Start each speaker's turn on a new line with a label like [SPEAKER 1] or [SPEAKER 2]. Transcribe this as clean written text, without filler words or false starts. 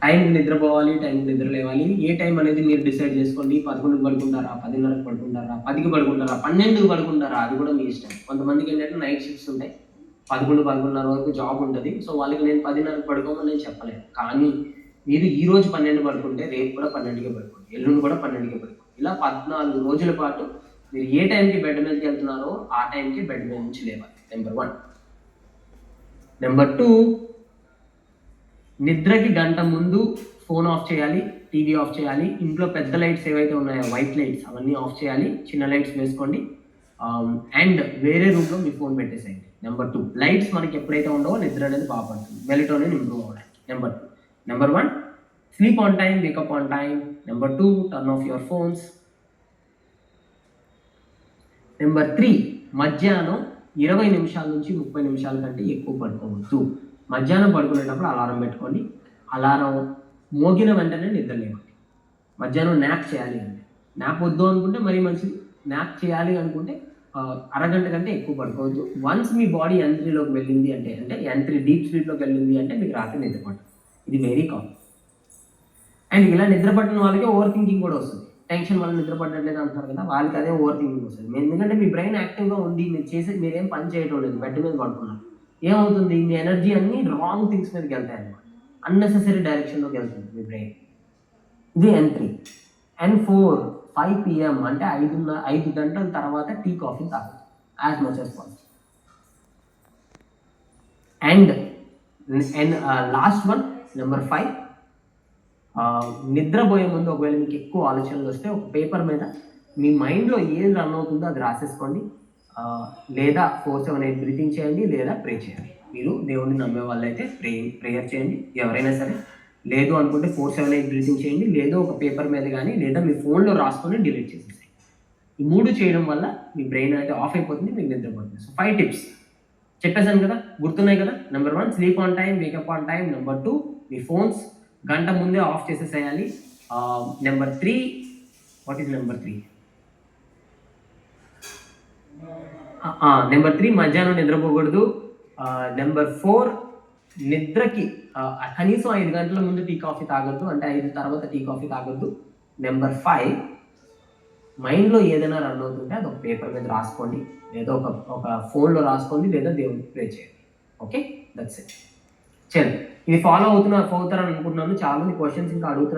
[SPEAKER 1] టైంకి నిద్రపోవాలి, టైంకి నిద్ర లేవాలి. ఏ టైం అనేది మీరు డిసైడ్ చేసుకోండి. 11కి పడుకుంటారా, 10:30కి పడుకుంటారా, 10కి పడుకుంటారా, 12కి పడుకుంటారా, అది కూడా మీ ఇష్టం. కొంతమందికి ఏంటంటే నైట్ షిఫ్ట్స్ ఉంటాయి. 11, 11:30 వరకు జాబ్ ఉంటుంది. సో వాళ్ళకి నేను 10:30కి పడుకోమని నేను చెప్పలేను. కానీ మీరు ఈ రోజు 12 పడుకుంటే రేపు కూడా 12కే పడుకోండి, ఎల్లుండి కూడా 12కే పడుకోండి. ఇలా 14 రోజుల పాటు మీరు ఏ టైంకి బెడ్ మీదకి వెళ్తున్నారో ఆ టైంకి బెడ్ మీద నుంచి లేవాలి. నెంబర్ 1. నెంబర్ 2, నిద్రకి గంట ముందు ఫోన్ ఆఫ్ చేయాలి, టీవీ ఆఫ్ చేయాలి. ఇంట్లో పెద్ద లైట్స్ ఏవైతే ఉన్నాయో వైట్ లైట్స్ అవన్నీ ఆఫ్ చేయాలి, చిన్న లైట్స్ వేసుకోండి. అండ్ వేరే రూమ్లో మీ ఫోన్ పెట్టేసేయండి. నెంబర్ 2, లైట్స్ మనకి ఎప్పుడైతే ఉండవో నిద్ర అనేది బాగుపడుతుంది, మెలటోనిన్ ఇంప్రూవ్ అవ్వడానికి. Number 2. Number 1, sleep on time, wake up on time. Number 2, turn off your phones. Number 3, మధ్యాహ్నం 20 నిమిషాల నుంచి 30 నిమిషాల కంటే ఎక్కువ పడుకోవద్దు. మధ్యాహ్నం పడుకునేటప్పుడు అలారం పెట్టుకోండి. అలారం మోగిన వెంటనే నిద్ర లేవండి. మధ్యాహ్నం న్యాప్ చేయాలి అంటే, న్యాప్ వద్దు అనుకుంటే మరీ మంచిది. న్యాప్ చేయాలి అనుకుంటే అరగంట కంటే ఎక్కువ పడుకోవద్దు. వన్స్ మీ బాడీ ఎంట్రీలోకి వెళ్ళింది అంటే ఎంట్రీ డీప్ స్లీప్లోకి వెళ్ళింది అంటే మీకు రాత్రి నిద్ర పట్టదు. ఇది వెరీ కామన్. అండ్ ఇలా నిద్ర పట్టిన వాళ్ళకి ఓవర్ థింకింగ్ కూడా వస్తుంది. టెన్షన్ వల్ల నిద్ర పట్టట్లేదు అంటున్నారు కదా, వాళ్ళకి అదే ఓవర్ థింకింగ్ వస్తుంది. ఎందుకంటే మీ బ్రెయిన్ యాక్టివ్గా ఉంది, మీరేం పని చేయడం లేదు, బెడ్ మీద పడుతున్నారు. ఏమవుతుంది, మీ ఎనర్జీ అన్ని రాంగ్ థింగ్స్ మీదకి వెళ్తాయి అన్నమాట. అన్నెసెసరీ డైరెక్షన్లోకి వెళ్తుంది మీ బ్రెయిన్. ఇది ఎంట్రీ. అండ్ 5 PM అంటే 5 గంటల తర్వాత టీ కాఫీ తాగదు as much as possible. And last one, number 5, నిద్రపోయే ముందు ఒకవేళ మీకు ఎక్కువ ఆలోచనలు వస్తే ఒక పేపర్ మీద మీ మైండ్లో ఏది రన్ అవుతుందో అది రాసేసుకోండి. లేదా 4-7-8 బ్రీతింగ్ చేయండి, లేదా ప్రే చేయండి. మీరు దేవుడిని నమ్మే వాళ్ళైతే ప్రేయర్ చేయండి, ఎవరైనా సరే. లేదు అనుకుంటే 4-7-8 బ్రీతింగ్ చేయండి, లేదా ఒక పేపర్ మీద కానీ, లేదా మీ ఫోన్లో రాసుకొని డిలీట్ చేసేసి. ఈ 3 చేయడం వల్ల మీ బ్రెయిన్ అయితే ఆఫ్ అయిపోతుంది, మీకు నిద్రపోతుంది. సో 5 టిప్స్ చెప్పేశాను కదా, గుర్తున్నాయి కదా. Number 1, sleep on time, wake up on time. Number 2, మీ ఫోన్స్ గంట ముందే ఆఫ్ చేసేసేయాలి. Number 3, what is number 3? Number 3, మధ్యాహ్నం నిద్రపోకూడదు. నెంబర్ 4, నిద్రకి కనీసం 5 గంటల ముందు టీ కాఫీ తాగొద్దు, అంటే 5 తర్వాత టీ కాఫీ తాగొద్దు. నెంబర్ 5, మైండ్లో ఏదైనా రన్ అవుతుంటే అది ఒక పేపర్ మీద రాసుకోండి, లేదా ఒక ఫోన్లో రాసుకోండి, లేదా దేవుడికి ప్రే చేయండి. Okay, that's it. చలో, ఇది ఫాలో అవుతారని అనుకుంటున్నాను. చాలా మంది క్వశ్చన్స్ ఇంకా అడుగుతున్నారు.